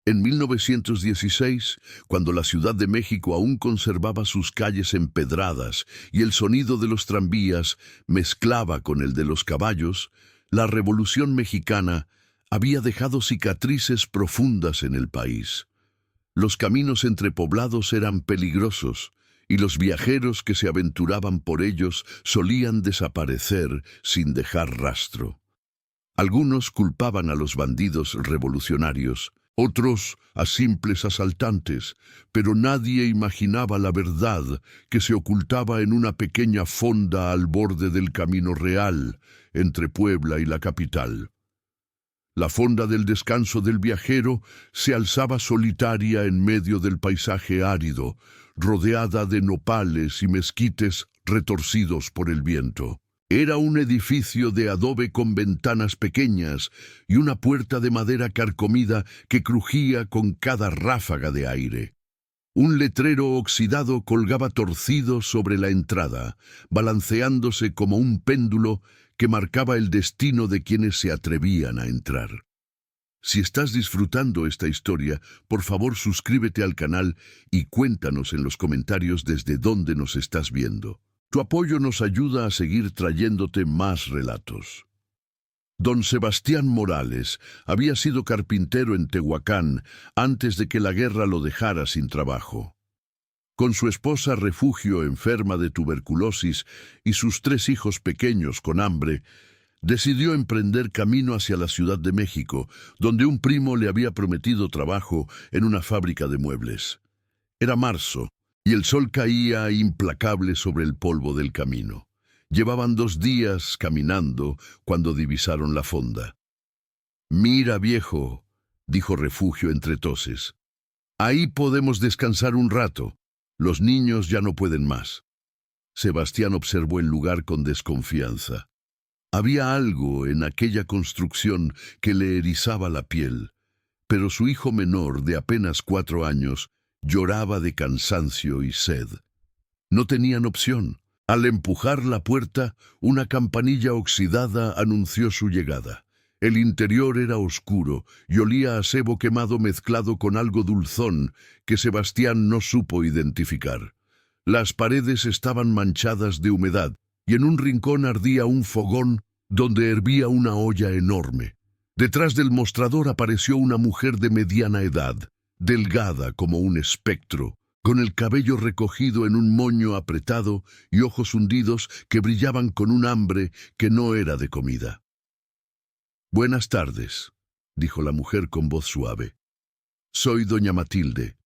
En 1916, cuando la Ciudad de México aún conservaba sus calles empedradas y el sonido de los tranvías mezclaba con el de los caballos, la Revolución Mexicana había dejado cicatrices profundas en el país. Los caminos entre poblados eran peligrosos y los viajeros que se aventuraban por ellos solían desaparecer sin dejar rastro. Algunos culpaban a los bandidos revolucionarios, otros a simples asaltantes, pero nadie imaginaba la verdad que se ocultaba en una pequeña fonda al borde del Camino Real, entre Puebla y la capital. La fonda del descanso del viajero se alzaba solitaria en medio del paisaje árido, rodeada de nopales y mezquites retorcidos por el viento. Era un edificio de adobe con ventanas pequeñas y una puerta de madera carcomida que crujía con cada ráfaga de aire. Un letrero oxidado colgaba torcido sobre la entrada, balanceándose como un péndulo que marcaba el destino de quienes se atrevían a entrar. Si estás disfrutando esta historia, por favor suscríbete al canal y cuéntanos en los comentarios desde dónde nos estás viendo. Tu apoyo nos ayuda a seguir trayéndote más relatos. Don Sebastián Morales había sido carpintero en Tehuacán antes de que la guerra lo dejara sin trabajo. Con su esposa Refugio enferma de tuberculosis y sus 3 hijos pequeños con hambre, decidió emprender camino hacia la Ciudad de México, donde un primo le había prometido trabajo en una fábrica de muebles. Era marzo, y el sol caía implacable sobre el polvo del camino. Llevaban 2 días caminando cuando divisaron la fonda. «Mira, viejo», dijo Refugio entre toses. «Ahí podemos descansar un rato. Los niños ya no pueden más». Sebastián observó el lugar con desconfianza. Había algo en aquella construcción que le erizaba la piel, pero su hijo menor, de apenas 4 años, lloraba de cansancio y sed. No tenían opción. Al empujar la puerta, una campanilla oxidada anunció su llegada. El interior era oscuro y olía a sebo quemado mezclado con algo dulzón que Sebastián no supo identificar. Las paredes estaban manchadas de humedad y en un rincón ardía un fogón donde hervía una olla enorme. Detrás del mostrador apareció una mujer de mediana edad, delgada como un espectro, con el cabello recogido en un moño apretado y ojos hundidos que brillaban con un hambre que no era de comida. «Buenas tardes», dijo la mujer con voz suave. «Soy doña Matilde.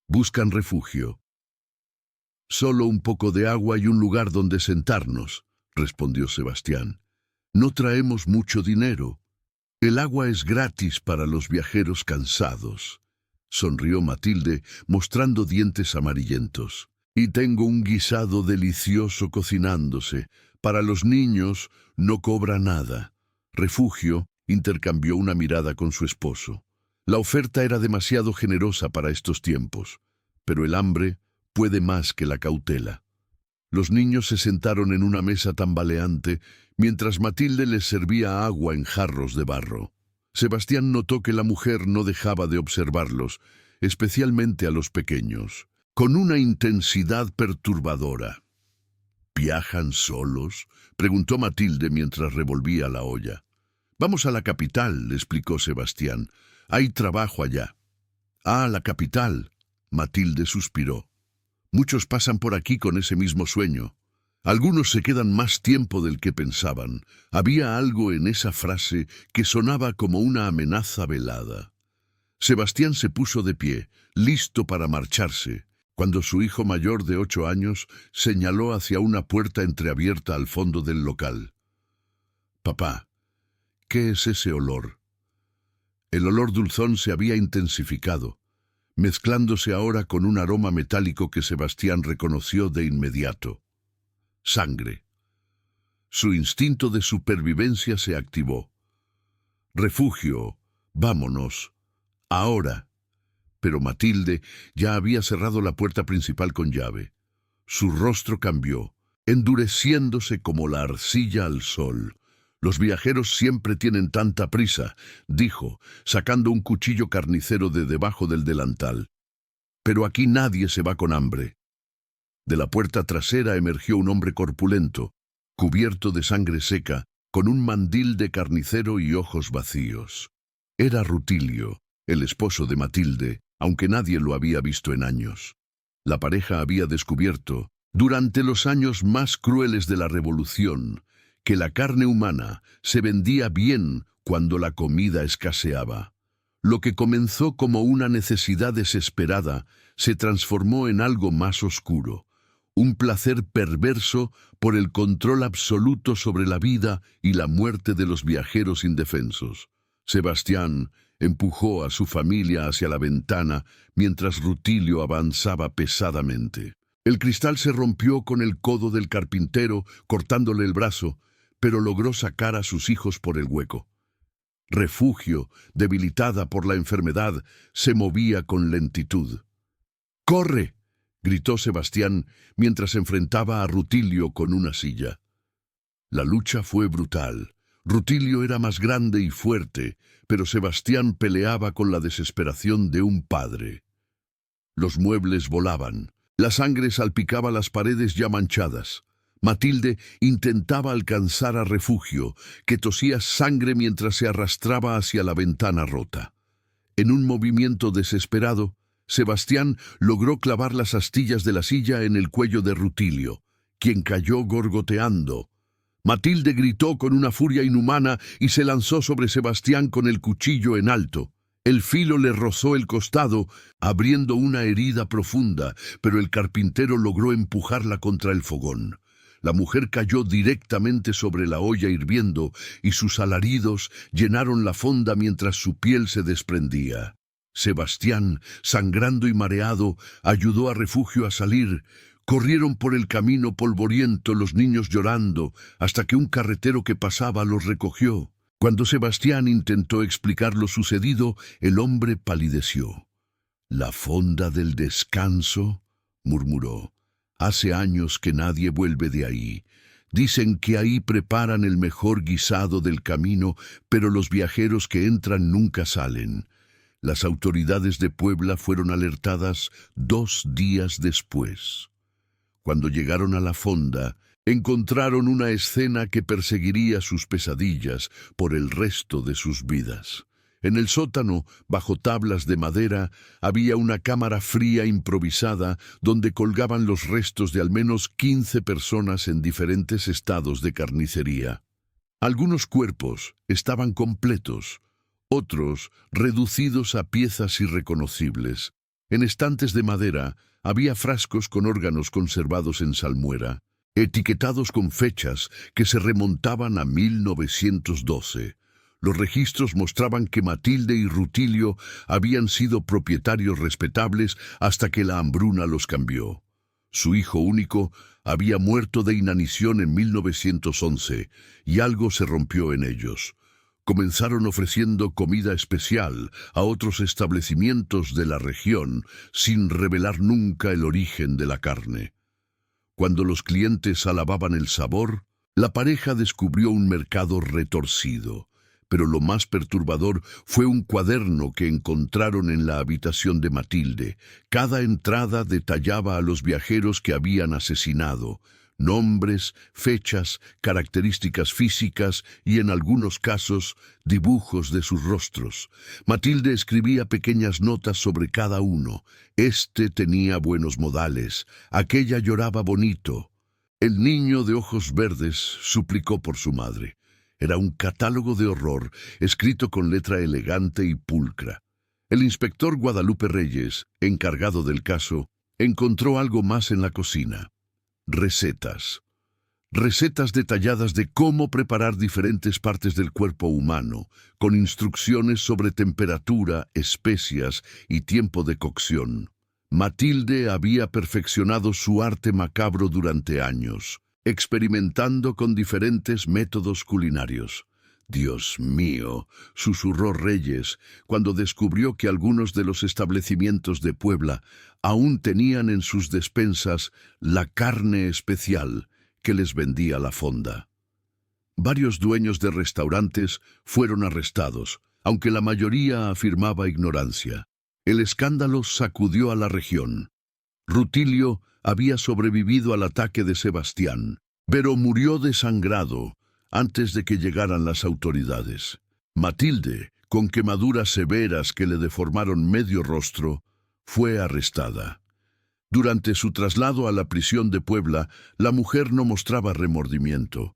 ¿Buscan refugio?» «Solo un poco de agua y un lugar donde sentarnos», respondió Sebastián. «No traemos mucho dinero. El agua es gratis para los viajeros cansados», sonrió Matilde, mostrando dientes amarillentos. «Y tengo un guisado delicioso cocinándose. Para los niños no cobra nada». Refugio intercambió una mirada con su esposo. La oferta era demasiado generosa para estos tiempos, pero el hambre puede más que la cautela. Los niños se sentaron en una mesa tambaleante mientras Matilde les servía agua en jarros de barro. Sebastián notó que la mujer no dejaba de observarlos, especialmente a los pequeños, con una intensidad perturbadora. «¿Viajan solos?», preguntó Matilde mientras revolvía la olla. «Vamos a la capital», le explicó Sebastián. «Hay trabajo allá». «Ah, la capital», Matilde suspiró. «Muchos pasan por aquí con ese mismo sueño. Algunos se quedan más tiempo del que pensaban». Había algo en esa frase que sonaba como una amenaza velada. Sebastián se puso de pie, listo para marcharse, cuando su hijo mayor de 8 años señaló hacia una puerta entreabierta al fondo del local. «Papá, ¿qué es ese olor?». El olor dulzón se había intensificado, mezclándose ahora con un aroma metálico que Sebastián reconoció de inmediato. Sangre. Su instinto de supervivencia se activó. «Refugio, vámonos. Ahora». Pero Matilde ya había cerrado la puerta principal con llave. Su rostro cambió, endureciéndose como la arcilla al sol. Los viajeros siempre tienen tanta prisa, dijo, sacando un cuchillo carnicero de debajo del delantal. Pero aquí nadie se va con hambre. De la puerta trasera emergió un hombre corpulento, cubierto de sangre seca, con un mandil de carnicero y ojos vacíos. Era Rutilio, el esposo de Matilde, aunque nadie lo había visto en años. La pareja había descubierto, durante los años más crueles de la Revolución, que la carne humana se vendía bien cuando la comida escaseaba. Lo que comenzó como una necesidad desesperada se transformó en algo más oscuro, un placer perverso por el control absoluto sobre la vida y la muerte de los viajeros indefensos. Sebastián empujó a su familia hacia la ventana mientras Rutilio avanzaba pesadamente. El cristal se rompió con el codo del carpintero, cortándole el brazo, pero logró sacar a sus hijos por el hueco. Refugio, debilitada por la enfermedad, se movía con lentitud. ¡Corre!, gritó Sebastián mientras enfrentaba a Rutilio con una silla. La lucha fue brutal. Rutilio era más grande y fuerte, pero Sebastián peleaba con la desesperación de un padre. Los muebles volaban. La sangre salpicaba las paredes ya manchadas. Matilde intentaba alcanzar a Refugio, que tosía sangre mientras se arrastraba hacia la ventana rota. En un movimiento desesperado, Sebastián logró clavar las astillas de la silla en el cuello de Rutilio, quien cayó gorgoteando. Matilde gritó con una furia inhumana y se lanzó sobre Sebastián con el cuchillo en alto. El filo le rozó el costado, abriendo una herida profunda, pero el carpintero logró empujarla contra el fogón. La mujer cayó directamente sobre la olla hirviendo y sus alaridos llenaron la fonda mientras su piel se desprendía. Sebastián, sangrando y mareado, ayudó a Refugio a salir. Corrieron por el camino polvoriento los niños llorando, hasta que un carretero que pasaba los recogió. Cuando Sebastián intentó explicar lo sucedido, el hombre palideció. «¿La fonda del descanso?», murmuró. «Hace años que nadie vuelve de ahí. Dicen que ahí preparan el mejor guisado del camino, pero los viajeros que entran nunca salen». Las autoridades de Puebla fueron alertadas 2 días después. Cuando llegaron a la fonda, encontraron una escena que perseguiría sus pesadillas por el resto de sus vidas. En el sótano, bajo tablas de madera, había una cámara fría improvisada donde colgaban los restos de al menos 15 personas en diferentes estados de carnicería. Algunos cuerpos estaban completos, otros reducidos a piezas irreconocibles. En estantes de madera había frascos con órganos conservados en salmuera, etiquetados con fechas que se remontaban a 1912. Los registros mostraban que Matilde y Rutilio habían sido propietarios respetables hasta que la hambruna los cambió. Su hijo único había muerto de inanición en 1911 y algo se rompió en ellos. Comenzaron ofreciendo comida especial a otros establecimientos de la región sin revelar nunca el origen de la carne. Cuando los clientes alababan el sabor, la pareja descubrió un mercado retorcido. Pero lo más perturbador fue un cuaderno que encontraron en la habitación de Matilde. Cada entrada detallaba a los viajeros que habían asesinado. Nombres, fechas, características físicas y, en algunos casos, dibujos de sus rostros. Matilde escribía pequeñas notas sobre cada uno. Este tenía buenos modales, aquella lloraba bonito. El niño de ojos verdes suplicó por su madre. Era un catálogo de horror, escrito con letra elegante y pulcra. El inspector Guadalupe Reyes, encargado del caso, encontró algo más en la cocina. Recetas. Recetas detalladas de cómo preparar diferentes partes del cuerpo humano, con instrucciones sobre temperatura, especias y tiempo de cocción. Matilde había perfeccionado su arte macabro durante años, experimentando con diferentes métodos culinarios. «Dios mío», susurró Reyes cuando descubrió que algunos de los establecimientos de Puebla aún tenían en sus despensas la carne especial que les vendía la fonda. Varios dueños de restaurantes fueron arrestados, aunque la mayoría afirmaba ignorancia. El escándalo sacudió a la región. Rutilio había sobrevivido al ataque de Sebastián, pero murió desangrado antes de que llegaran las autoridades. Matilde, con quemaduras severas que le deformaron medio rostro, fue arrestada. Durante su traslado a la prisión de Puebla, la mujer no mostraba remordimiento.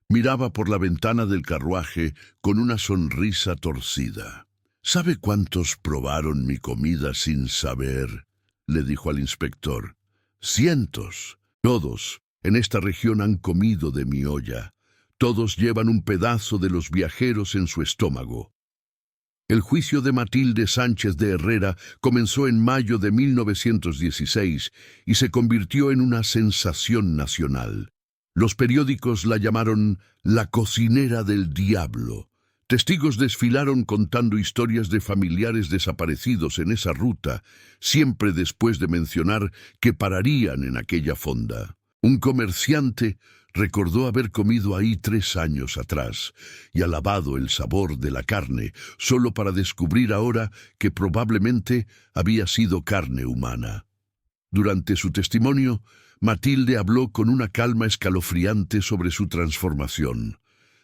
Miraba por la ventana del carruaje con una sonrisa torcida. «¿Sabe cuántos probaron mi comida sin saber?», le dijo al inspector. «Cientos. Todos en esta región han comido de mi olla. Todos llevan un pedazo de los viajeros en su estómago». El juicio de Matilde Sánchez de Herrera comenzó en mayo de 1916 y se convirtió en una sensación nacional. Los periódicos la llamaron la cocinera del diablo. Testigos desfilaron contando historias de familiares desaparecidos en esa ruta, siempre después de mencionar que pararían en aquella fonda. Un comerciante recordó haber comido ahí 3 años atrás y alabado el sabor de la carne, solo para descubrir ahora que probablemente había sido carne humana. Durante su testimonio, Matilde habló con una calma escalofriante sobre su transformación.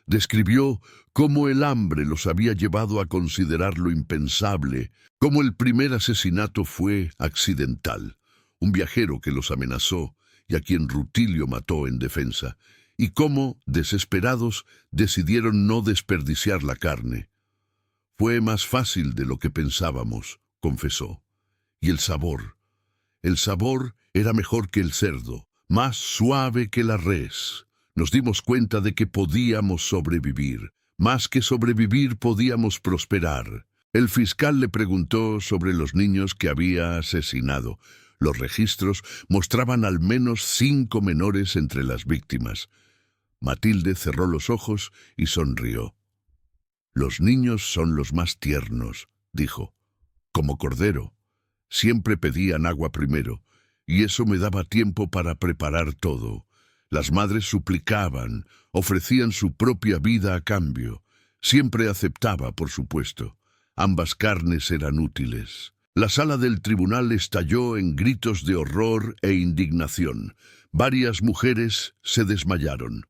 Describió cómo el hambre los había llevado a considerar lo impensable, cómo el primer asesinato fue accidental, un viajero que los amenazó y a quien Rutilio mató en defensa, y cómo, desesperados, decidieron no desperdiciar la carne. «Fue más fácil de lo que pensábamos», confesó. «Y el sabor era mejor que el cerdo, más suave que la res. Nos dimos cuenta de que podíamos sobrevivir. Más que sobrevivir, podíamos prosperar». El fiscal le preguntó sobre los niños que había asesinado. Los registros mostraban al menos 5 menores entre las víctimas. Matilde cerró los ojos y sonrió. «Los niños son los más tiernos», dijo. «Como cordero. Siempre pedían agua primero, y eso me daba tiempo para preparar todo. Las madres suplicaban, ofrecían su propia vida a cambio. Siempre aceptaba, por supuesto. Ambas carnes eran útiles». La sala del tribunal estalló en gritos de horror e indignación. Varias mujeres se desmayaron.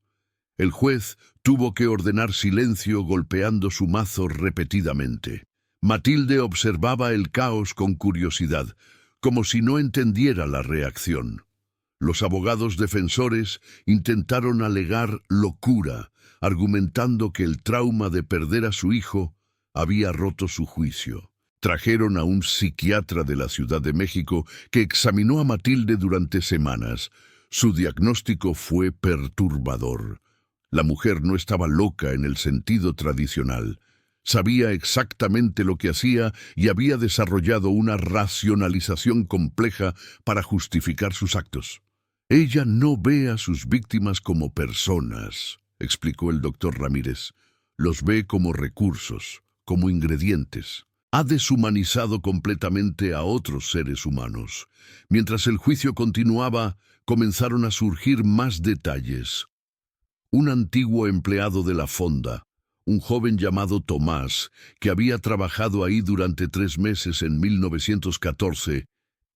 El juez tuvo que ordenar silencio golpeando su mazo repetidamente. Matilde observaba el caos con curiosidad, como si no entendiera la reacción. Los abogados defensores intentaron alegar locura, argumentando que el trauma de perder a su hijo había roto su juicio. Trajeron a un psiquiatra de la Ciudad de México que examinó a Matilde durante semanas. Su diagnóstico fue perturbador. La mujer no estaba loca en el sentido tradicional. Sabía exactamente lo que hacía y había desarrollado una racionalización compleja para justificar sus actos. «Ella no ve a sus víctimas como personas», explicó el doctor Ramírez. «Los ve como recursos, como ingredientes». Ha deshumanizado completamente a otros seres humanos. Mientras el juicio continuaba, comenzaron a surgir más detalles. Un antiguo empleado de la fonda, un joven llamado Tomás, que había trabajado ahí durante 3 meses en 1914,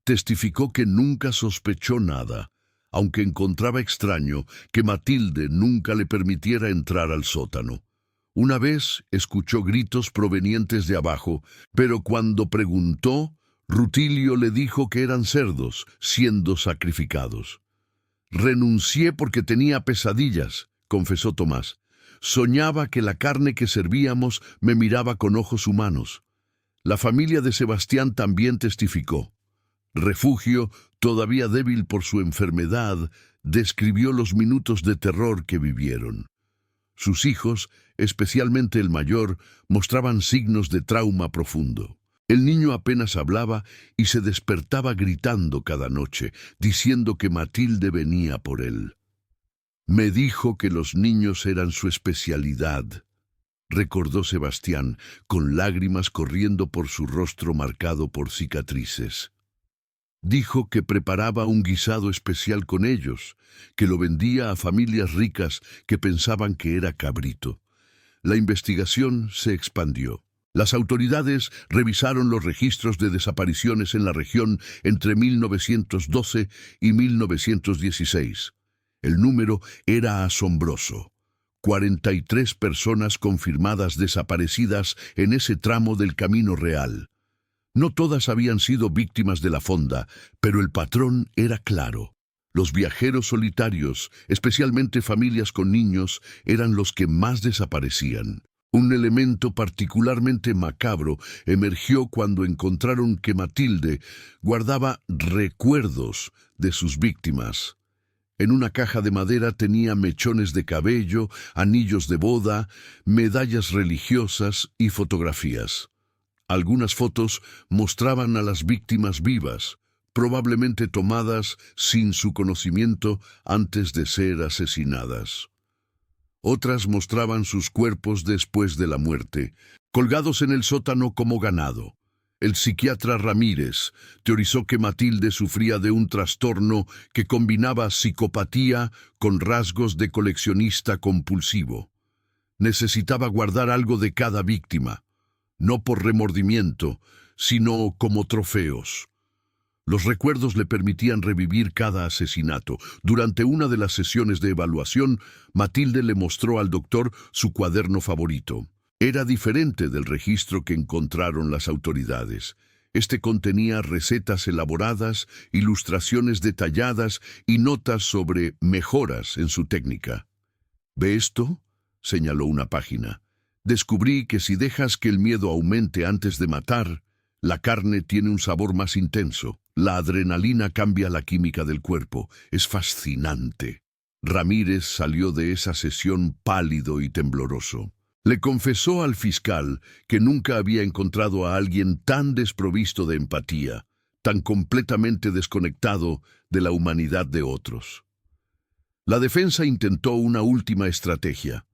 testificó que nunca sospechó nada, aunque encontraba extraño que Matilde nunca le permitiera entrar al sótano. Una vez escuchó gritos provenientes de abajo, pero cuando preguntó, Rutilio le dijo que eran cerdos siendo sacrificados. «Renuncié porque tenía pesadillas», confesó Tomás. «Soñaba que la carne que servíamos me miraba con ojos humanos». La familia de Sebastián también testificó. Refugio, todavía débil por su enfermedad, describió los minutos de terror que vivieron. Sus hijos, especialmente el mayor, mostraban signos de trauma profundo. El niño apenas hablaba y se despertaba gritando cada noche, diciendo que Matilde venía por él. «Me dijo que los niños eran su especialidad», recordó Sebastián, con lágrimas corriendo por su rostro marcado por cicatrices. Dijo que preparaba un guisado especial con ellos, que lo vendía a familias ricas que pensaban que era cabrito. La investigación se expandió. Las autoridades revisaron los registros de desapariciones en la región entre 1912 y 1916. El número era asombroso. 43 personas confirmadas desaparecidas en ese tramo del Camino Real. No todas habían sido víctimas de la fonda, pero el patrón era claro. Los viajeros solitarios, especialmente familias con niños, eran los que más desaparecían. Un elemento particularmente macabro emergió cuando encontraron que Matilde guardaba recuerdos de sus víctimas. En una caja de madera tenía mechones de cabello, anillos de boda, medallas religiosas y fotografías. Algunas fotos mostraban a las víctimas vivas, probablemente tomadas sin su conocimiento antes de ser asesinadas. Otras mostraban sus cuerpos después de la muerte, colgados en el sótano como ganado. El psiquiatra Ramírez teorizó que Matilde sufría de un trastorno que combinaba psicopatía con rasgos de coleccionista compulsivo. Necesitaba guardar algo de cada víctima, no por remordimiento, sino como trofeos. Los recuerdos le permitían revivir cada asesinato. Durante una de las sesiones de evaluación, Matilde le mostró al doctor su cuaderno favorito. Era diferente del registro que encontraron las autoridades. Este contenía recetas elaboradas, ilustraciones detalladas y notas sobre mejoras en su técnica. ¿Ve esto?, señaló una página. Descubrí que si dejas que el miedo aumente antes de matar, la carne tiene un sabor más intenso. La adrenalina cambia la química del cuerpo. Es fascinante. Ramírez salió de esa sesión pálido y tembloroso. Le confesó al fiscal que nunca había encontrado a alguien tan desprovisto de empatía, tan completamente desconectado de la humanidad de otros. La defensa intentó una última estrategia: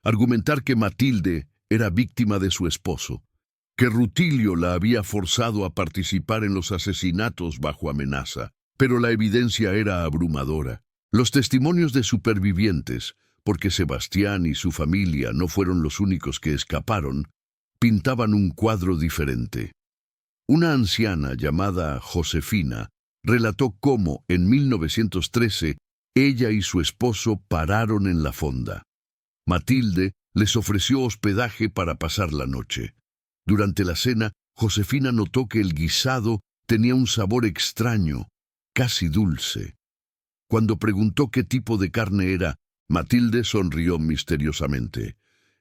argumentar que Matilde era víctima de su esposo, que Rutilio la había forzado a participar en los asesinatos bajo amenaza. Pero la evidencia era abrumadora. Los testimonios de supervivientes, porque Sebastián y su familia no fueron los únicos que escaparon, pintaban un cuadro diferente. Una anciana llamada Josefina relató cómo, en 1913, ella y su esposo pararon en la fonda. Matilde les ofreció hospedaje para pasar la noche. Durante la cena, Josefina notó que el guisado tenía un sabor extraño, casi dulce. Cuando preguntó qué tipo de carne era, Matilde sonrió misteriosamente.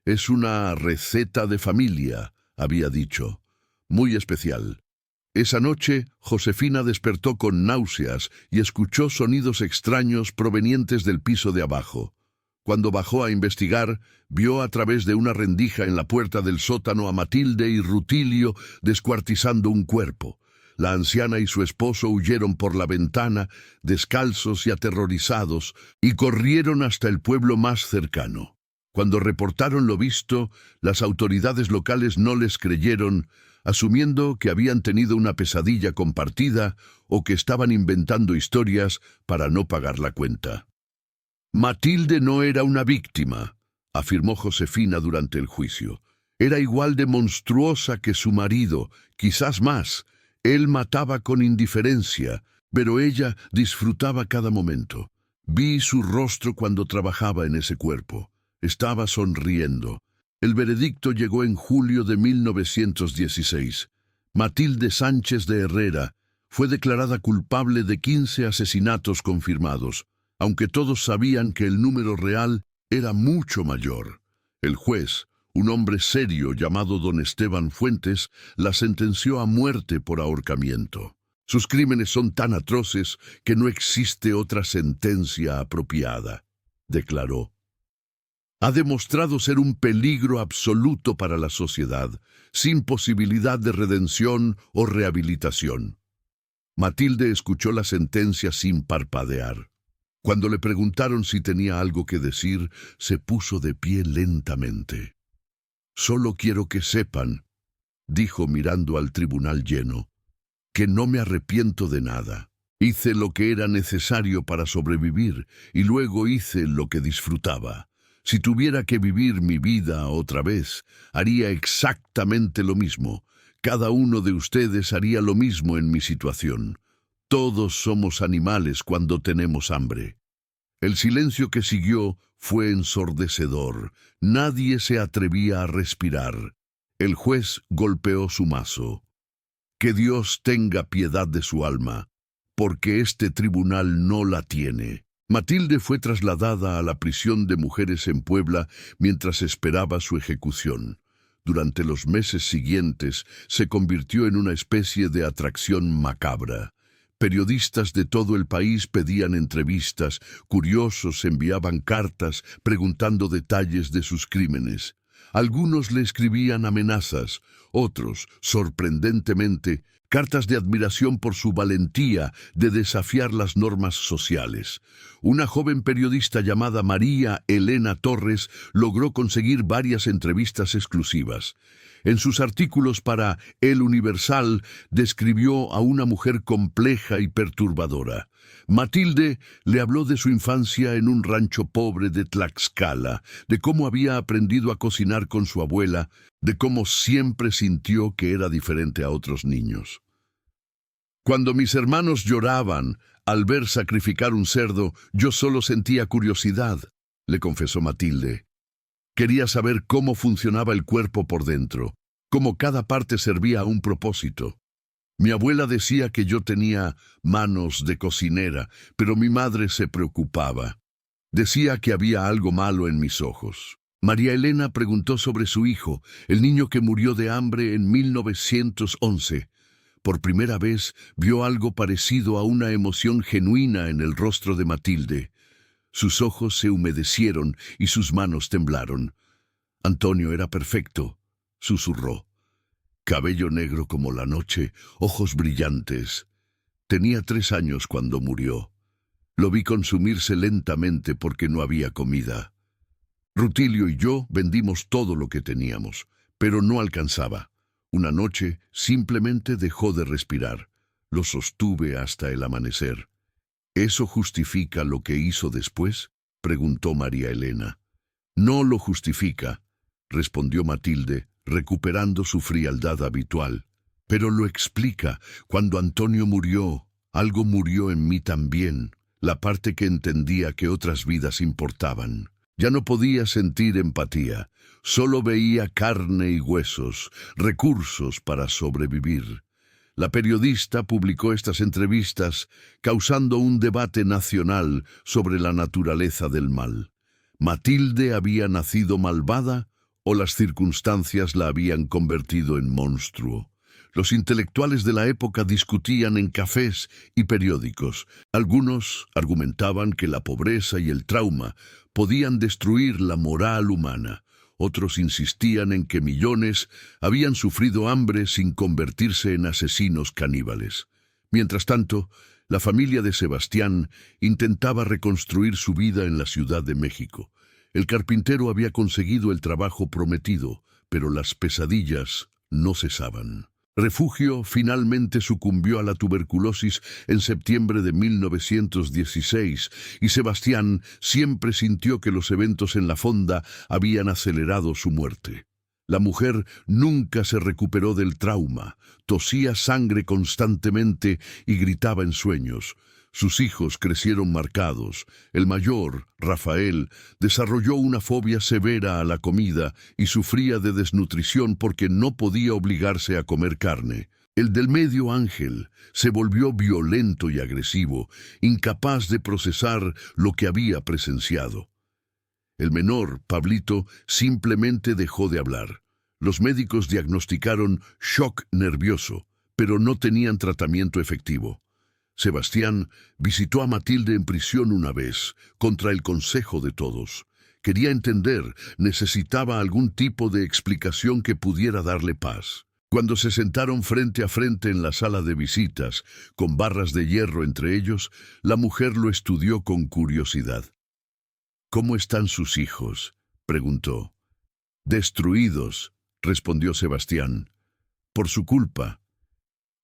«Es una receta de familia», había dicho, «muy especial». Esa noche, Josefina despertó con náuseas y escuchó sonidos extraños provenientes del piso de abajo. Cuando bajó a investigar, vio a través de una rendija en la puerta del sótano a Matilde y Rutilio descuartizando un cuerpo. La anciana y su esposo huyeron por la ventana, descalzos y aterrorizados, y corrieron hasta el pueblo más cercano. Cuando reportaron lo visto, las autoridades locales no les creyeron, asumiendo que habían tenido una pesadilla compartida o que estaban inventando historias para no pagar la cuenta. Matilde no era una víctima, afirmó Josefina durante el juicio. Era igual de monstruosa que su marido, quizás más. Él mataba con indiferencia, pero ella disfrutaba cada momento. Vi su rostro cuando trabajaba en ese cuerpo. Estaba sonriendo. El veredicto llegó en julio de 1916. Matilde Sánchez de Herrera fue declarada culpable de 15 asesinatos confirmados, aunque todos sabían que el número real era mucho mayor. El juez, un hombre serio llamado don Esteban Fuentes, la sentenció a muerte por ahorcamiento. Sus crímenes son tan atroces que no existe otra sentencia apropiada, declaró. Ha demostrado ser un peligro absoluto para la sociedad, sin posibilidad de redención o rehabilitación. Matilde escuchó la sentencia sin parpadear. Cuando le preguntaron si tenía algo que decir, se puso de pie lentamente. «Solo quiero que sepan», dijo mirando al tribunal lleno, «que no me arrepiento de nada. Hice lo que era necesario para sobrevivir y luego hice lo que disfrutaba. Si tuviera que vivir mi vida otra vez, haría exactamente lo mismo. Cada uno de ustedes haría lo mismo en mi situación. Todos somos animales cuando tenemos hambre. El silencio que siguió fue ensordecedor. Nadie se atrevía a respirar. El juez golpeó su mazo. Que Dios tenga piedad de su alma, porque este tribunal no la tiene. Matilde fue trasladada a la prisión de mujeres en Puebla mientras esperaba su ejecución. Durante los meses siguientes se convirtió en una especie de atracción macabra. Periodistas de todo el país pedían entrevistas, curiosos enviaban cartas preguntando detalles de sus crímenes. Algunos le escribían amenazas, otros, sorprendentemente, cartas de admiración por su valentía de desafiar las normas sociales. Una joven periodista llamada María Elena Torres logró conseguir varias entrevistas exclusivas. En sus artículos para El Universal describió a una mujer compleja y perturbadora. Matilde le habló de su infancia en un rancho pobre de Tlaxcala, de cómo había aprendido a cocinar con su abuela, de cómo siempre sintió que era diferente a otros niños. Cuando mis hermanos lloraban al ver sacrificar un cerdo, yo solo sentía curiosidad, le confesó Matilde. Quería saber cómo funcionaba el cuerpo por dentro, cómo cada parte servía a un propósito. Mi abuela decía que yo tenía manos de cocinera, pero mi madre se preocupaba. Decía que había algo malo en mis ojos. María Elena preguntó sobre su hijo, el niño que murió de hambre en 1911. Por primera vez vio algo parecido a una emoción genuina en el rostro de Matilde. Sus ojos se humedecieron y sus manos temblaron. Antonio era perfecto, susurró. Cabello negro como la noche, ojos brillantes. Tenía 3 años cuando murió. Lo vi consumirse lentamente porque no había comida. Rutilio y yo vendimos todo lo que teníamos, pero no alcanzaba. Una noche simplemente dejó de respirar. Lo sostuve hasta el amanecer. ¿Eso justifica lo que hizo después?, preguntó María Elena. No lo justifica, respondió Matilde, recuperando su frialdad habitual. Pero lo explica. Cuando Antonio murió, algo murió en mí también, la parte que entendía que otras vidas importaban. Ya no podía sentir empatía, solo veía carne y huesos, recursos para sobrevivir. La periodista publicó estas entrevistas causando un debate nacional sobre la naturaleza del mal. ¿Matilde había nacido malvada o las circunstancias la habían convertido en monstruo? Los intelectuales de la época discutían en cafés y periódicos. Algunos argumentaban que la pobreza y el trauma podían destruir la moral humana. Otros insistían en que millones habían sufrido hambre sin convertirse en asesinos caníbales. Mientras tanto, la familia de Sebastián intentaba reconstruir su vida en la Ciudad de México. El carpintero había conseguido el trabajo prometido, pero las pesadillas no cesaban. Refugio finalmente sucumbió a la tuberculosis en septiembre de 1916 y Sebastián siempre sintió que los eventos en la fonda habían acelerado su muerte. La mujer nunca se recuperó del trauma, tosía sangre constantemente y gritaba en sueños. Sus hijos crecieron marcados. El mayor, Rafael, desarrolló una fobia severa a la comida y sufría de desnutrición porque no podía obligarse a comer carne. El del medio, Ángel, se volvió violento y agresivo, incapaz de procesar lo que había presenciado. El menor, Pablito, simplemente dejó de hablar. Los médicos diagnosticaron shock nervioso, pero no tenían tratamiento efectivo. Sebastián visitó a Matilde en prisión una vez, contra el consejo de todos. Quería entender, necesitaba algún tipo de explicación que pudiera darle paz. Cuando se sentaron frente a frente en la sala de visitas, con barras de hierro entre ellos, la mujer lo estudió con curiosidad. ¿Cómo están sus hijos?, preguntó. Destruidos, respondió Sebastián. Por su culpa.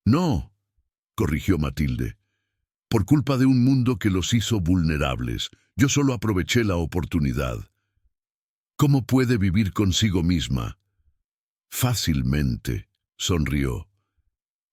No, corrigió Matilde. por culpa de un mundo que los hizo vulnerables. Yo solo aproveché la oportunidad. ¿Cómo puede vivir consigo misma? Fácilmente, sonrió.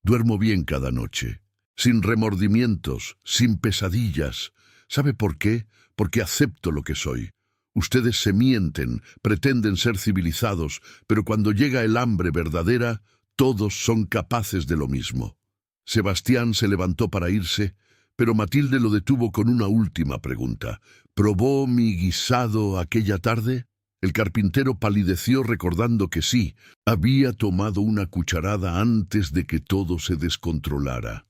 Duermo bien cada noche, sin remordimientos, sin pesadillas. ¿Sabe por qué? Porque acepto lo que soy. Ustedes se mienten, pretenden ser civilizados, pero cuando llega el hambre verdadera, todos son capaces de lo mismo. Sebastián se levantó para irse, pero Matilde lo detuvo con una última pregunta. ¿Probó mi guisado aquella tarde? El carpintero palideció recordando que sí, había tomado una cucharada antes de que todo se descontrolara.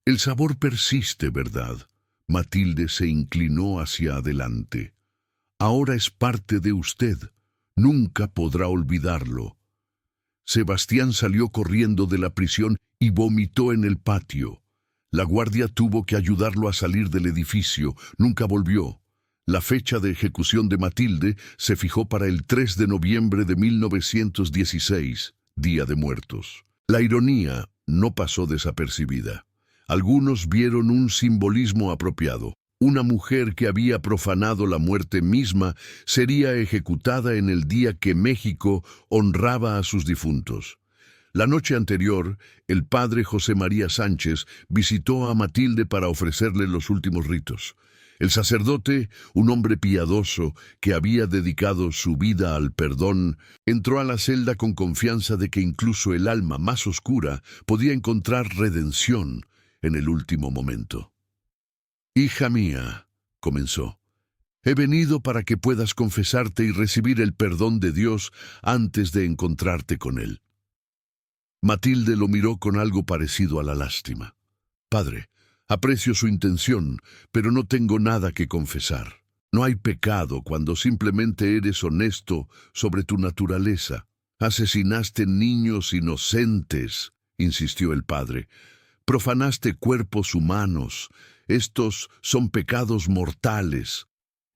El sabor persiste, ¿verdad? Matilde se inclinó hacia adelante. Ahora es parte de usted. Nunca podrá olvidarlo. Sebastián salió corriendo de la prisión y vomitó en el patio. La guardia tuvo que ayudarlo a salir del edificio. Nunca volvió. La fecha de ejecución de Matilde se fijó para el 3 de noviembre de 1916, Día de Muertos. La ironía no pasó desapercibida. Algunos vieron un simbolismo apropiado. Una mujer que había profanado la muerte misma sería ejecutada en el día que México honraba a sus difuntos. La noche anterior, el padre José María Sánchez visitó a Matilde para ofrecerle los últimos ritos. El sacerdote, un hombre piadoso que había dedicado su vida al perdón, entró a la celda con confianza de que incluso el alma más oscura podía encontrar redención en el último momento. «Hija mía», comenzó, «he venido para que puedas confesarte y recibir el perdón de Dios antes de encontrarte con Él». Matilde lo miró con algo parecido a la lástima. «Padre, aprecio su intención, pero no tengo nada que confesar. No hay pecado cuando simplemente eres honesto sobre tu naturaleza. Asesinaste niños inocentes», insistió el padre. «Profanaste cuerpos humanos. Estos son pecados mortales.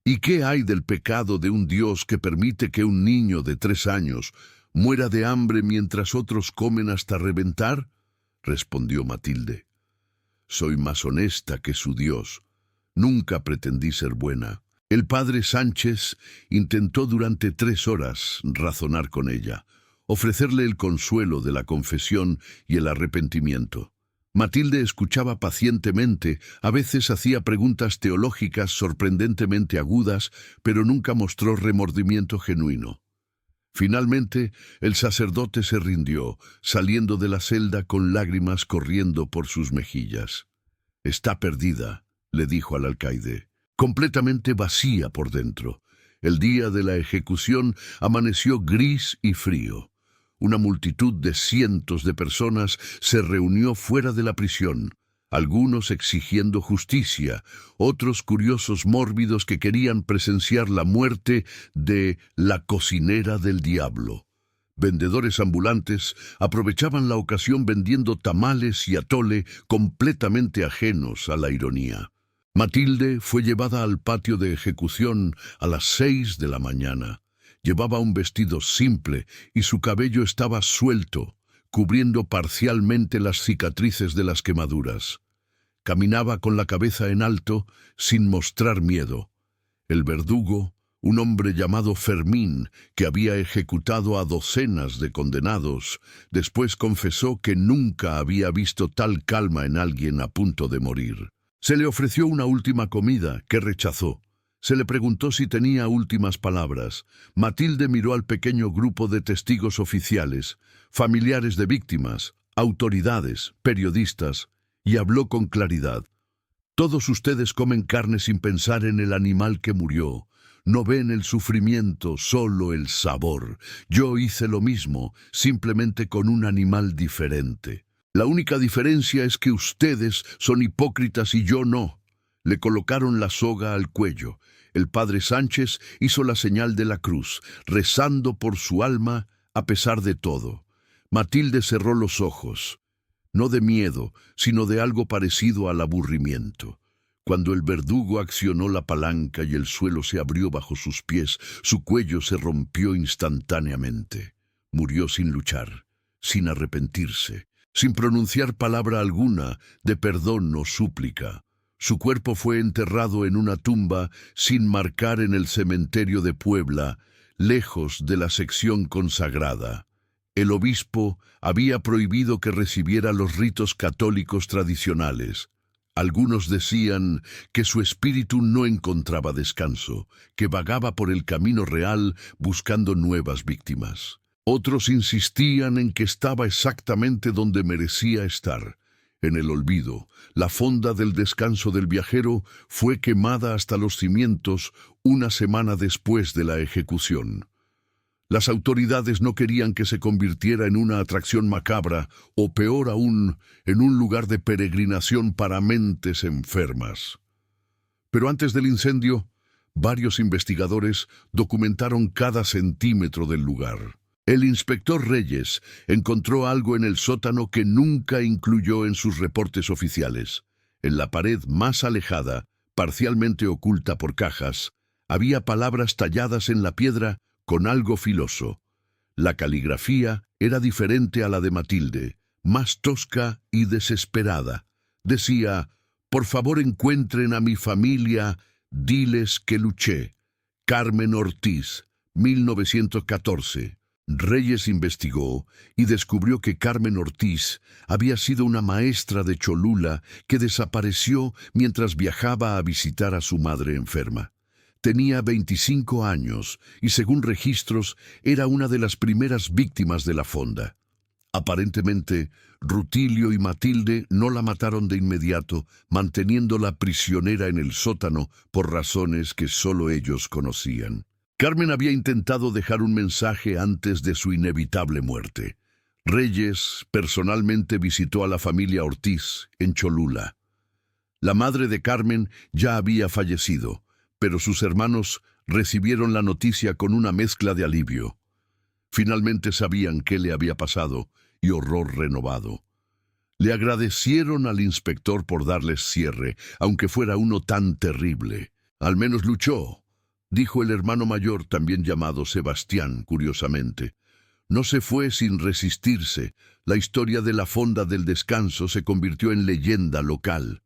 ¿Y qué hay del pecado de un Dios que permite que un niño de 3 años muera de hambre mientras otros comen hasta reventar?», respondió Matilde. «Soy más honesta que su Dios. Nunca pretendí ser buena». El padre Sánchez intentó durante 3 horas razonar con ella, ofrecerle el consuelo de la confesión y el arrepentimiento. Matilde escuchaba pacientemente, a veces hacía preguntas teológicas sorprendentemente agudas, pero nunca mostró remordimiento genuino. Finalmente, el sacerdote se rindió, saliendo de la celda con lágrimas corriendo por sus mejillas. «Está perdida», le dijo al alcaide, «completamente vacía por dentro». El día de la ejecución amaneció gris y frío. Una multitud de cientos de personas se reunió fuera de la prisión, algunos exigiendo justicia, otros curiosos mórbidos que querían presenciar la muerte de la cocinera del diablo. Vendedores ambulantes aprovechaban la ocasión vendiendo tamales y atole completamente ajenos a la ironía. Matilde fue llevada al patio de ejecución a las 6 de la mañana. Llevaba un vestido simple y su cabello estaba suelto, cubriendo parcialmente las cicatrices de las quemaduras. Caminaba con la cabeza en alto, sin mostrar miedo. El verdugo, un hombre llamado Fermín, que había ejecutado a docenas de condenados, después confesó que nunca había visto tal calma en alguien a punto de morir. Se le ofreció una última comida, que rechazó. Se le preguntó si tenía últimas palabras. Matilde miró al pequeño grupo de testigos oficiales, familiares de víctimas, autoridades, periodistas, y habló con claridad. «Todos ustedes comen carne sin pensar en el animal que murió. No ven el sufrimiento, solo el sabor. Yo hice lo mismo, simplemente con un animal diferente. La única diferencia es que ustedes son hipócritas y yo no». Le colocaron la soga al cuello. El padre Sánchez hizo la señal de la cruz, rezando por su alma a pesar de todo. Matilde cerró los ojos, no de miedo, sino de algo parecido al aburrimiento. Cuando el verdugo accionó la palanca y el suelo se abrió bajo sus pies, su cuello se rompió instantáneamente. Murió sin luchar, sin arrepentirse, sin pronunciar palabra alguna de perdón o súplica. Su cuerpo fue enterrado en una tumba sin marcar en el cementerio de Puebla, lejos de la sección consagrada. El obispo había prohibido que recibiera los ritos católicos tradicionales. Algunos decían que su espíritu no encontraba descanso, que vagaba por el camino real buscando nuevas víctimas. Otros insistían en que estaba exactamente donde merecía estar. En el olvido, la fonda del descanso del viajero fue quemada hasta los cimientos una semana después de la ejecución. Las autoridades no querían que se convirtiera en una atracción macabra o, peor aún, en un lugar de peregrinación para mentes enfermas. Pero antes del incendio, varios investigadores documentaron cada centímetro del lugar. El inspector Reyes encontró algo en el sótano que nunca incluyó en sus reportes oficiales. En la pared más alejada, parcialmente oculta por cajas, había palabras talladas en la piedra con algo filoso. La caligrafía era diferente a la de Matilde, más tosca y desesperada. Decía: «Por favor, encuentren a mi familia, diles que luché. Carmen Ortiz, 1914». Reyes investigó y descubrió que Carmen Ortiz había sido una maestra de Cholula que desapareció mientras viajaba a visitar a su madre enferma. Tenía 25 años y, según registros, era una de las primeras víctimas de la fonda. Aparentemente, Rutilio y Matilde no la mataron de inmediato, manteniéndola prisionera en el sótano por razones que solo ellos conocían. Carmen había intentado dejar un mensaje antes de su inevitable muerte. Reyes personalmente visitó a la familia Ortiz en Cholula. La madre de Carmen ya había fallecido, pero sus hermanos recibieron la noticia con una mezcla de alivio. Finalmente sabían qué le había pasado y horror renovado. Le agradecieron al inspector por darles cierre, aunque fuera uno tan terrible. «Al menos luchó», dijo el hermano mayor, también llamado Sebastián, curiosamente. No se fue sin resistirse. La historia de la fonda del descanso se convirtió en leyenda local.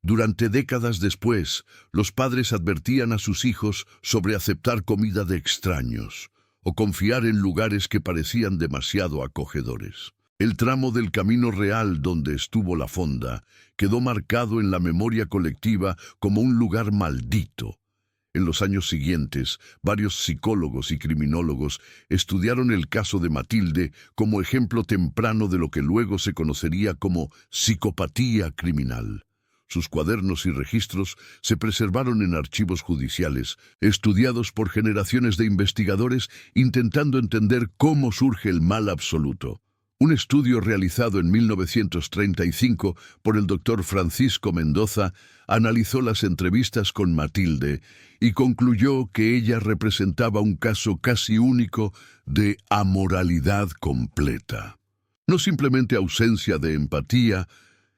Durante décadas después, los padres advertían a sus hijos sobre aceptar comida de extraños o confiar en lugares que parecían demasiado acogedores. El tramo del camino real donde estuvo la fonda quedó marcado en la memoria colectiva como un lugar maldito. En los años siguientes, varios psicólogos y criminólogos estudiaron el caso de Matilde como ejemplo temprano de lo que luego se conocería como psicopatía criminal. Sus cuadernos y registros se preservaron en archivos judiciales, estudiados por generaciones de investigadores intentando entender cómo surge el mal absoluto. Un estudio realizado en 1935 por el doctor Francisco Mendoza analizó las entrevistas con Matilde y concluyó que ella representaba un caso casi único de amoralidad completa. No simplemente ausencia de empatía,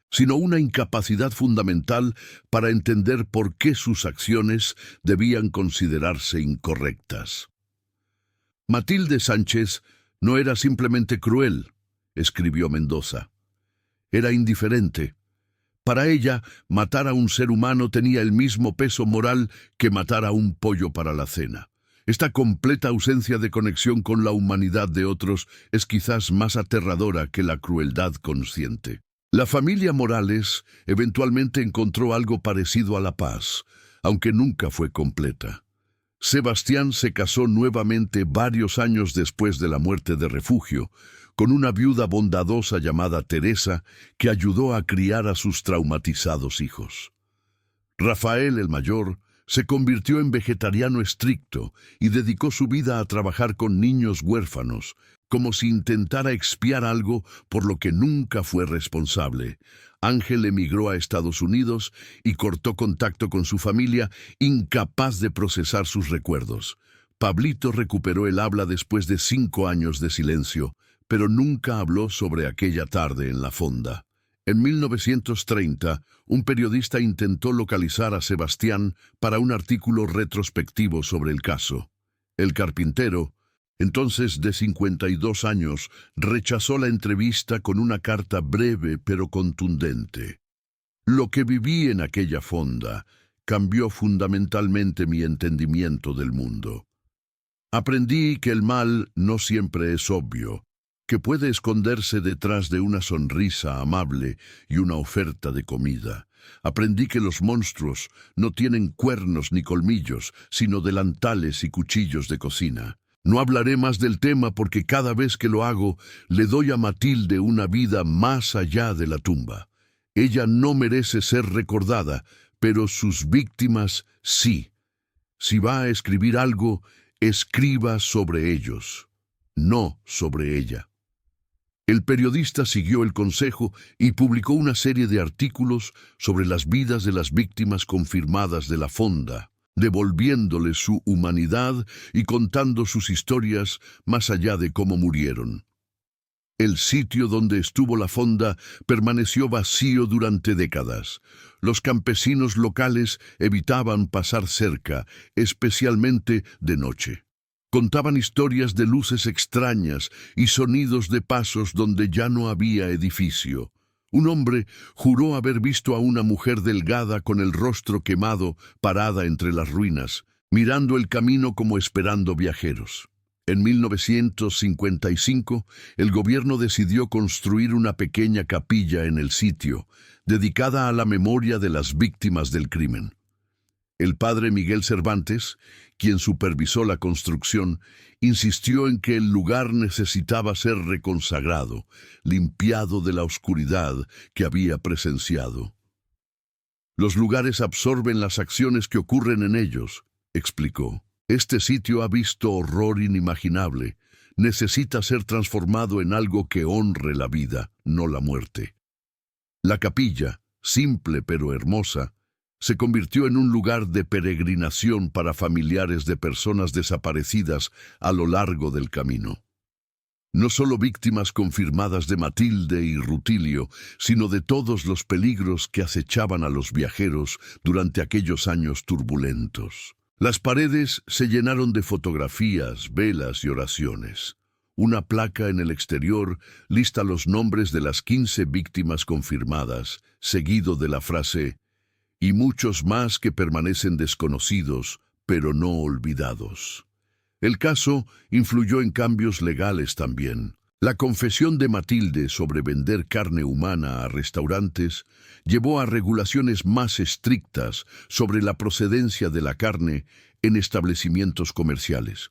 sino una incapacidad fundamental para entender por qué sus acciones debían considerarse incorrectas. Matilde Sánchez no era simplemente cruel, escribió Mendoza. Era indiferente. Para ella, matar a un ser humano tenía el mismo peso moral que matar a un pollo para la cena. Esta completa ausencia de conexión con la humanidad de otros es quizás más aterradora que la crueldad consciente. La familia Morales eventualmente encontró algo parecido a la paz, aunque nunca fue completa. Sebastián se casó nuevamente varios años después de la muerte de Refugio, con una viuda bondadosa llamada Teresa, que ayudó a criar a sus traumatizados hijos. Rafael, el mayor, se convirtió en vegetariano estricto y dedicó su vida a trabajar con niños huérfanos, como si intentara expiar algo por lo que nunca fue responsable. Ángel emigró a Estados Unidos y cortó contacto con su familia, incapaz de procesar sus recuerdos. Pablito recuperó el habla después de 5 años de silencio, pero nunca habló sobre aquella tarde en la fonda. En 1930, un periodista intentó localizar a Sebastián para un artículo retrospectivo sobre el caso. El carpintero, entonces de 52 años, rechazó la entrevista con una carta breve pero contundente. Lo que viví en aquella fonda cambió fundamentalmente mi entendimiento del mundo. Aprendí que el mal no siempre es obvio, que puede esconderse detrás de una sonrisa amable y una oferta de comida. Aprendí que los monstruos no tienen cuernos ni colmillos, sino delantales y cuchillos de cocina. No hablaré más del tema porque cada vez que lo hago, le doy a Matilde una vida más allá de la tumba. Ella no merece ser recordada, pero sus víctimas sí. Si va a escribir algo, escriba sobre ellos, no sobre ella. El periodista siguió el consejo y publicó una serie de artículos sobre las vidas de las víctimas confirmadas de la fonda, devolviéndoles su humanidad y contando sus historias más allá de cómo murieron. El sitio donde estuvo la fonda permaneció vacío durante décadas. Los campesinos locales evitaban pasar cerca, especialmente de noche. Contaban historias de luces extrañas y sonidos de pasos donde ya no había edificio. Un hombre juró haber visto a una mujer delgada con el rostro quemado parada entre las ruinas, mirando el camino como esperando viajeros. En 1955, el gobierno decidió construir una pequeña capilla en el sitio, dedicada a la memoria de las víctimas del crimen. El padre Miguel Cervantes, quien supervisó la construcción, insistió en que el lugar necesitaba ser reconsagrado, limpiado de la oscuridad que había presenciado. Los lugares absorben las acciones que ocurren en ellos, explicó. Este sitio ha visto horror inimaginable. Necesita ser transformado en algo que honre la vida, no la muerte. La capilla, simple pero hermosa, se convirtió en un lugar de peregrinación para familiares de personas desaparecidas a lo largo del camino. No solo víctimas confirmadas de Matilde y Rutilio, sino de todos los peligros que acechaban a los viajeros durante aquellos años turbulentos. Las paredes se llenaron de fotografías, velas y oraciones. Una placa en el exterior lista los nombres de las 15 víctimas confirmadas, seguido de la frase «y muchos más que permanecen desconocidos, pero no olvidados». El caso influyó en cambios legales también. La confesión de Matilde sobre vender carne humana a restaurantes llevó a regulaciones más estrictas sobre la procedencia de la carne en establecimientos comerciales.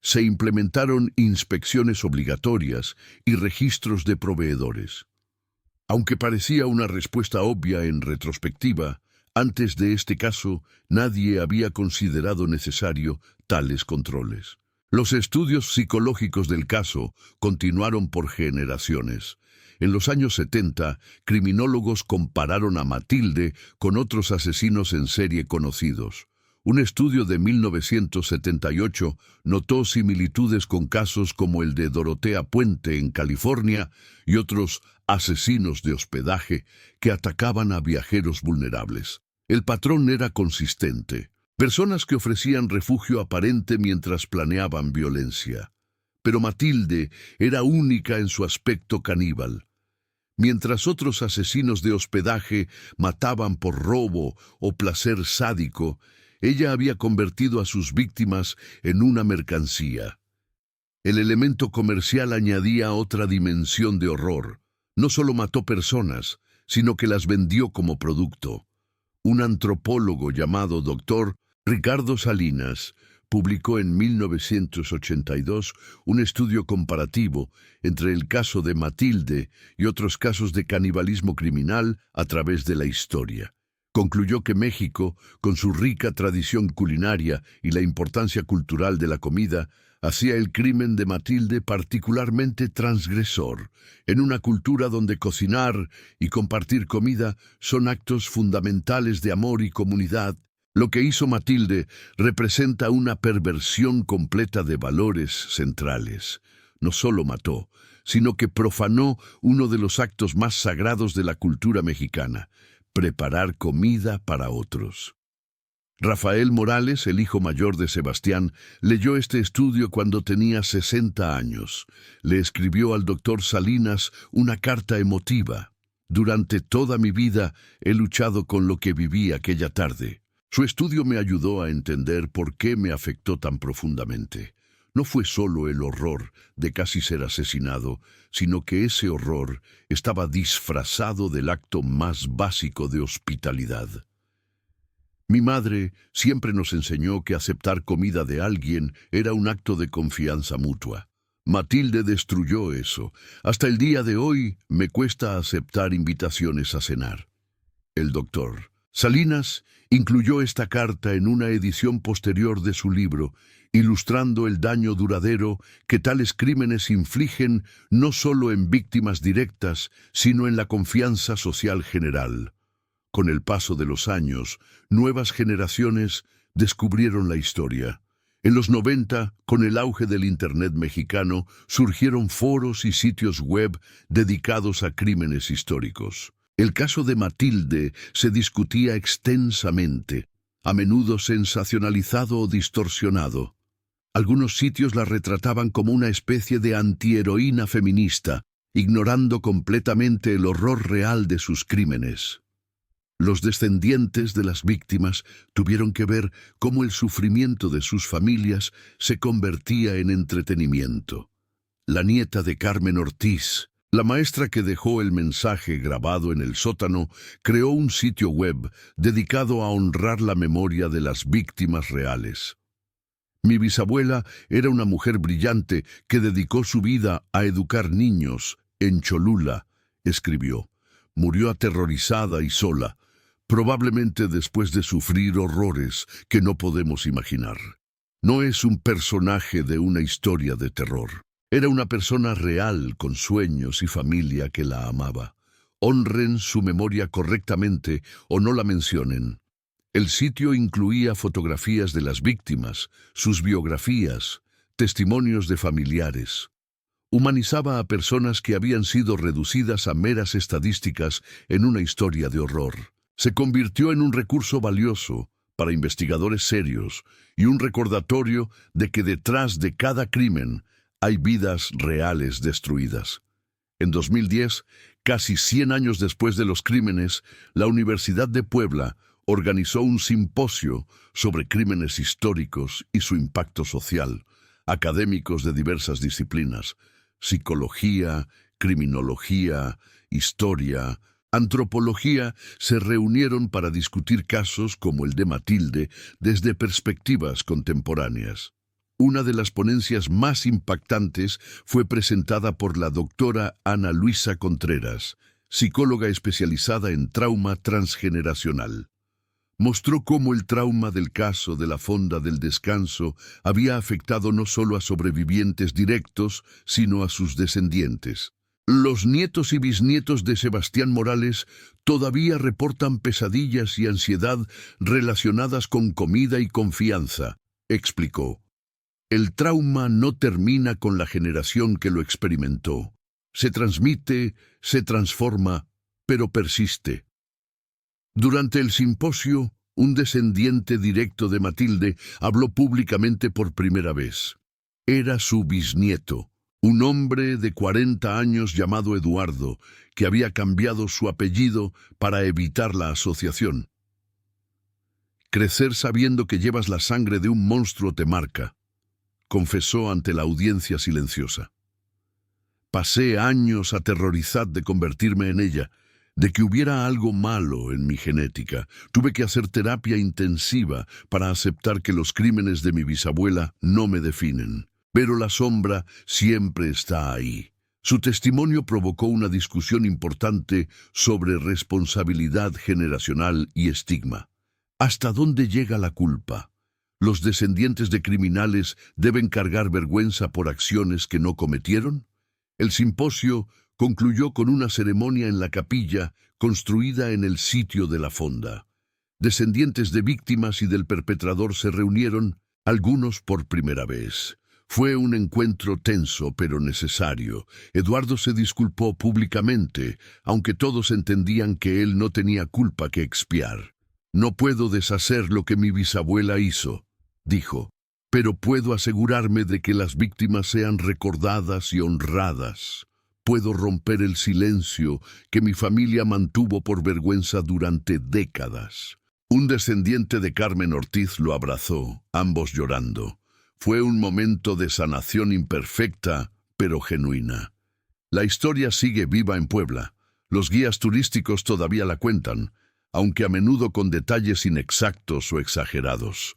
Se implementaron inspecciones obligatorias y registros de proveedores. Aunque parecía una respuesta obvia en retrospectiva, antes de este caso nadie había considerado necesario tales controles. Los estudios psicológicos del caso continuaron por generaciones. En los años 70, criminólogos compararon a Matilde con otros asesinos en serie conocidos. Un estudio de 1978 notó similitudes con casos como el de Dorotea Puente en California y otros asesinos de hospedaje que atacaban a viajeros vulnerables. El patrón era consistente. Personas que ofrecían refugio aparente mientras planeaban violencia. Pero Matilde era única en su aspecto caníbal. Mientras otros asesinos de hospedaje mataban por robo o placer sádico, ella había convertido a sus víctimas en una mercancía. El elemento comercial añadía otra dimensión de horror. No solo mató personas, sino que las vendió como producto. Un antropólogo llamado Dr. Ricardo Salinas publicó en 1982 un estudio comparativo entre el caso de Matilde y otros casos de canibalismo criminal a través de la historia. Concluyó que México, con su rica tradición culinaria y la importancia cultural de la comida, hacía el crimen de Matilde particularmente transgresor, en una cultura donde cocinar y compartir comida son actos fundamentales de amor y comunidad. Lo que hizo Matilde representa una perversión completa de valores centrales. No solo mató, sino que profanó uno de los actos más sagrados de la cultura mexicana: preparar comida para otros. Rafael Morales, el hijo mayor de Sebastián, leyó este estudio cuando tenía 60 años. Le escribió al doctor Salinas una carta emotiva. Durante toda mi vida he luchado con lo que viví aquella tarde. Su estudio me ayudó a entender por qué me afectó tan profundamente. No fue solo el horror de casi ser asesinado, sino que ese horror estaba disfrazado del acto más básico de hospitalidad. Mi madre siempre nos enseñó que aceptar comida de alguien era un acto de confianza mutua. Matilde destruyó eso. Hasta el día de hoy me cuesta aceptar invitaciones a cenar. El doctor Salinas incluyó esta carta en una edición posterior de su libro, ilustrando el daño duradero que tales crímenes infligen no solo en víctimas directas, sino en la confianza social general. Con el paso de los años, nuevas generaciones descubrieron la historia. En los 90, con el auge del Internet mexicano, surgieron foros y sitios web dedicados a crímenes históricos. El caso de Matilde se discutía extensamente, a menudo sensacionalizado o distorsionado. Algunos sitios la retrataban como una especie de antiheroína feminista, ignorando completamente el horror real de sus crímenes. Los descendientes de las víctimas tuvieron que ver cómo el sufrimiento de sus familias se convertía en entretenimiento. La nieta de Carmen Ortiz, la maestra que dejó el mensaje grabado en el sótano, creó un sitio web dedicado a honrar la memoria de las víctimas reales. Mi bisabuela era una mujer brillante que dedicó su vida a educar niños en Cholula, escribió. Murió aterrorizada y sola, probablemente después de sufrir horrores que no podemos imaginar. No es un personaje de una historia de terror. Era una persona real con sueños y familia que la amaba. Honren su memoria correctamente o no la mencionen. El sitio incluía fotografías de las víctimas, sus biografías, testimonios de familiares. Humanizaba a personas que habían sido reducidas a meras estadísticas en una historia de horror. Se convirtió en un recurso valioso para investigadores serios y un recordatorio de que detrás de cada crimen hay vidas reales destruidas. En 2010, casi 100 años después de los crímenes, la Universidad de Puebla organizó un simposio sobre crímenes históricos y su impacto social. Académicos de diversas disciplinas, psicología, criminología, historia, antropología, se reunieron para discutir casos como el de Matilde desde perspectivas contemporáneas. Una de las ponencias más impactantes fue presentada por la doctora Ana Luisa Contreras, psicóloga especializada en trauma transgeneracional. Mostró cómo el trauma del caso de la Fonda del Descanso había afectado no solo a sobrevivientes directos, sino a sus descendientes. Los nietos y bisnietos de Sebastián Morales todavía reportan pesadillas y ansiedad relacionadas con comida y confianza, explicó. El trauma no termina con la generación que lo experimentó. Se transmite, se transforma, pero persiste. Durante el simposio, un descendiente directo de Matilde habló públicamente por primera vez. Era su bisnieto, un hombre de 40 años llamado Eduardo, que había cambiado su apellido para evitar la asociación. Crecer sabiendo que llevas la sangre de un monstruo te marca, confesó ante la audiencia silenciosa. Pasé años aterrorizada de convertirme en ella, de que hubiera algo malo en mi genética. Tuve que hacer terapia intensiva para aceptar que los crímenes de mi bisabuela no me definen. Pero la sombra siempre está ahí. Su testimonio provocó una discusión importante sobre responsabilidad generacional y estigma. ¿Hasta dónde llega la culpa? ¿Los descendientes de criminales deben cargar vergüenza por acciones que no cometieron? El simposio concluyó con una ceremonia en la capilla construida en el sitio de la fonda. Descendientes de víctimas y del perpetrador se reunieron, algunos por primera vez. Fue un encuentro tenso pero necesario. Eduardo se disculpó públicamente, aunque todos entendían que él no tenía culpa que expiar. No puedo deshacer lo que mi bisabuela hizo, dijo, pero puedo asegurarme de que las víctimas sean recordadas y honradas. puedo romper el silencio que mi familia mantuvo por vergüenza durante décadas. Un descendiente de Carmen Ortiz lo abrazó, ambos llorando. Fue un momento de sanación imperfecta, pero genuina. La historia sigue viva en Puebla. Los guías turísticos todavía la cuentan, aunque a menudo con detalles inexactos o exagerados.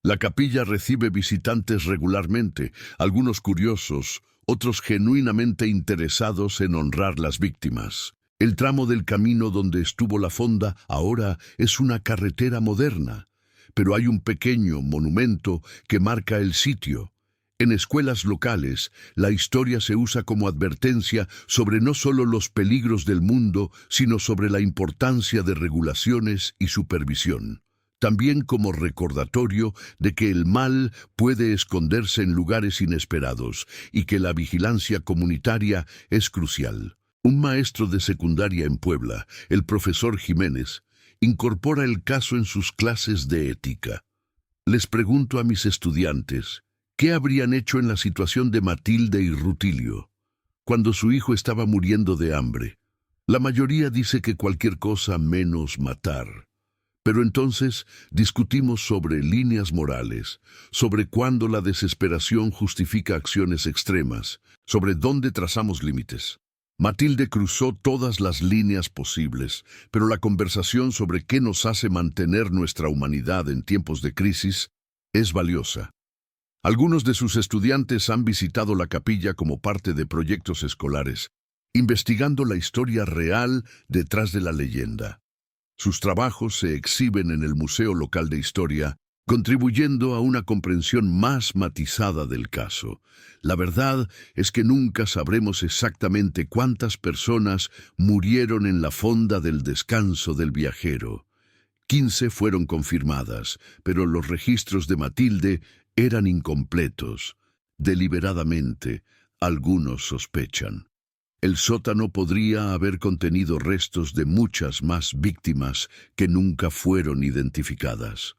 La capilla recibe visitantes regularmente, algunos curiosos, otros genuinamente interesados en honrar las víctimas. El tramo del camino donde estuvo la fonda ahora es una carretera moderna, pero hay un pequeño monumento que marca el sitio. En escuelas locales, la historia se usa como advertencia sobre no solo los peligros del mundo, sino sobre la importancia de regulaciones y supervisión. También como recordatorio de que el mal puede esconderse en lugares inesperados y que la vigilancia comunitaria es crucial. Un maestro de secundaria en Puebla, el profesor Jiménez, incorpora el caso en sus clases de ética. Les pregunto a mis estudiantes, ¿qué habrían hecho en la situación de Matilde y Rutilio, cuando su hijo estaba muriendo de hambre? La mayoría dice que cualquier cosa menos matar. Pero entonces discutimos sobre líneas morales, sobre cuándo la desesperación justifica acciones extremas, sobre dónde trazamos límites. Matilde cruzó todas las líneas posibles, pero la conversación sobre qué nos hace mantener nuestra humanidad en tiempos de crisis es valiosa. Algunos de sus estudiantes han visitado la capilla como parte de proyectos escolares, investigando la historia real detrás de la leyenda. Sus trabajos se exhiben en el Museo Local de Historia, contribuyendo a una comprensión más matizada del caso. La verdad es que nunca sabremos exactamente cuántas personas murieron en la fonda del descanso del viajero. 15 fueron confirmadas, pero los registros de Matilde eran incompletos. Deliberadamente, algunos sospechan. El sótano podría haber contenido restos de muchas más víctimas que nunca fueron identificadas.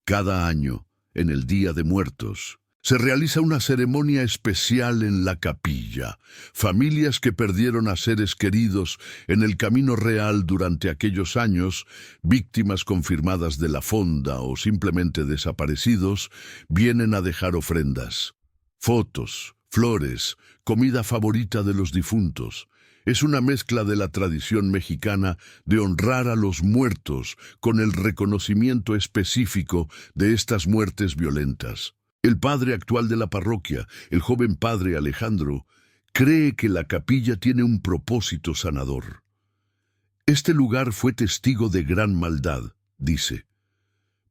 Cada año, en el Día de Muertos, se realiza una ceremonia especial en la capilla. Familias que perdieron a seres queridos en el camino real durante aquellos años, víctimas confirmadas de la fonda o simplemente desaparecidos, vienen a dejar ofrendas. Fotos, flores, comida favorita de los difuntos. Es una mezcla de la tradición mexicana de honrar a los muertos con el reconocimiento específico de estas muertes violentas. El padre actual de la parroquia, el joven padre Alejandro, cree que la capilla tiene un propósito sanador. Este lugar fue testigo de gran maldad, dice,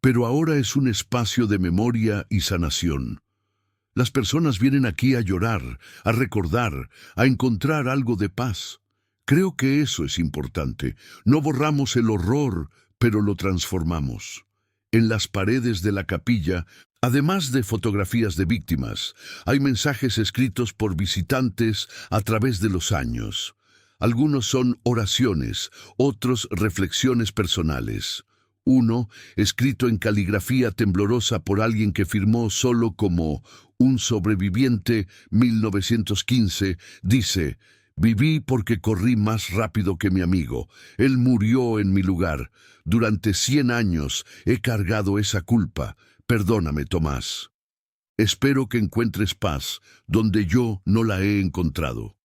pero ahora es un espacio de memoria y sanación. Las personas vienen aquí a llorar, a recordar, a encontrar algo de paz. Creo que eso es importante. No borramos el horror, pero lo transformamos. En las paredes de la capilla, además de fotografías de víctimas, hay mensajes escritos por visitantes a través de los años. Algunos son oraciones, otros reflexiones personales. Uno, escrito en caligrafía temblorosa por alguien que firmó solo como un sobreviviente 1915, dice: «Viví porque corrí más rápido que mi amigo. Él murió en mi lugar. Durante 100 años he cargado esa culpa. Perdóname, Tomás. Espero que encuentres paz donde yo no la he encontrado».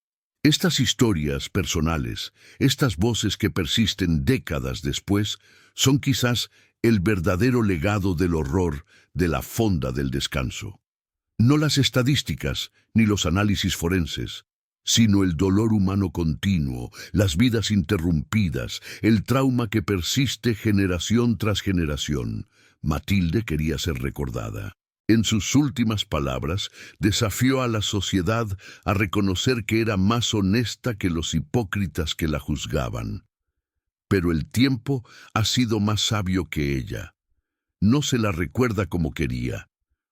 Estas historias personales, estas voces que persisten décadas después, son quizás el verdadero legado del horror de la fonda del descanso. No las estadísticas ni los análisis forenses, sino el dolor humano continuo, las vidas interrumpidas, el trauma que persiste generación tras generación. Matilde quería ser recordada. En sus últimas palabras, desafió a la sociedad a reconocer que era más honesta que los hipócritas que la juzgaban. Pero el tiempo ha sido más sabio que ella. No se la recuerda como quería,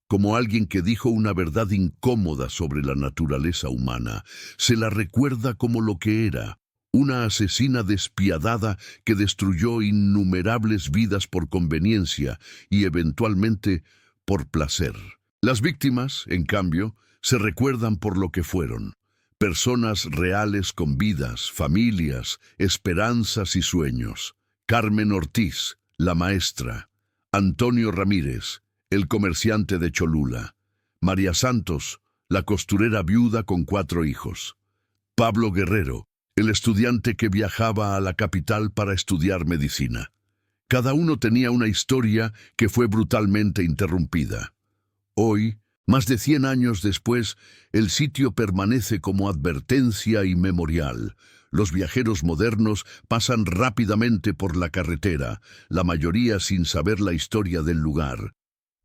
como alguien que dijo una verdad incómoda sobre la naturaleza humana. Se la recuerda como lo que era, una asesina despiadada que destruyó innumerables vidas por conveniencia y eventualmente por placer. Las víctimas, en cambio, se recuerdan por lo que fueron: Personas reales con vidas, familias, esperanzas y sueños. Carmen Ortiz, la maestra. Antonio Ramírez, el comerciante de Cholula. María Santos, la costurera viuda con 4 hijos. Pablo Guerrero, el estudiante que viajaba a la capital para estudiar medicina. Cada uno tenía una historia que fue brutalmente interrumpida. Hoy, más de 100 años después, el sitio permanece como advertencia y memorial. Los viajeros modernos pasan rápidamente por la carretera, la mayoría sin saber la historia del lugar.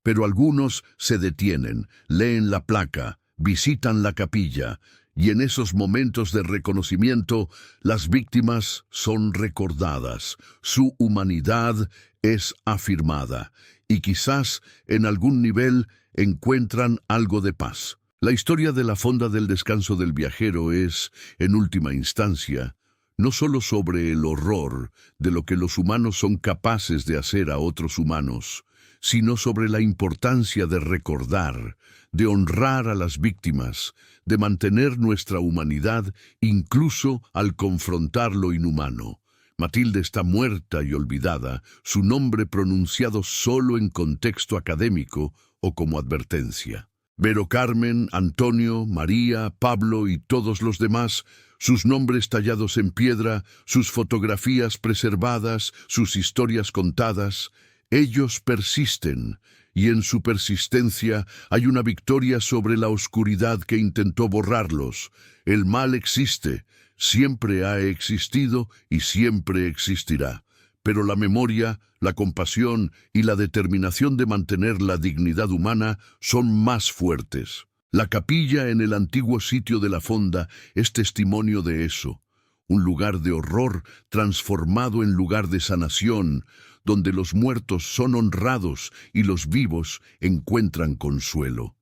Pero algunos se detienen, leen la placa, visitan la capilla, y en esos momentos de reconocimiento, las víctimas son recordadas, su humanidad es afirmada, y quizás, en algún nivel, encuentran algo de paz. La historia de la Fonda del Descanso del Viajero es, en última instancia, no solo sobre el horror de lo que los humanos son capaces de hacer a otros humanos, sino sobre la importancia de recordar, de honrar a las víctimas, de mantener nuestra humanidad incluso al confrontar lo inhumano. Matilde está muerta y olvidada, su nombre pronunciado solo en contexto académico o como advertencia. Pero Carmen, Antonio, María, Pablo y todos los demás, sus nombres tallados en piedra, sus fotografías preservadas, sus historias contadas, ellos persisten, y en su persistencia hay una victoria sobre la oscuridad que intentó borrarlos. El mal existe, siempre ha existido y siempre existirá. Pero la memoria, la compasión y la determinación de mantener la dignidad humana son más fuertes. La capilla en el antiguo sitio de la Fonda es testimonio de eso. Un lugar de horror transformado en lugar de sanación, donde los muertos son honrados y los vivos encuentran consuelo.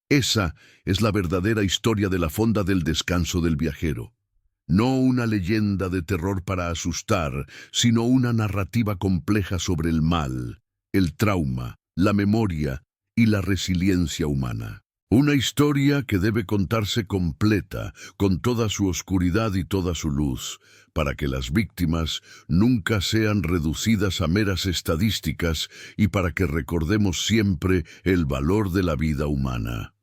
Esa es la verdadera historia de la Fonda del Descanso del Viajero. No una leyenda de terror para asustar, sino una narrativa compleja sobre el mal, el trauma, la memoria y la resiliencia humana. Una historia que debe contarse completa, con toda su oscuridad y toda su luz, para que las víctimas nunca sean reducidas a meras estadísticas y para que recordemos siempre el valor de la vida humana.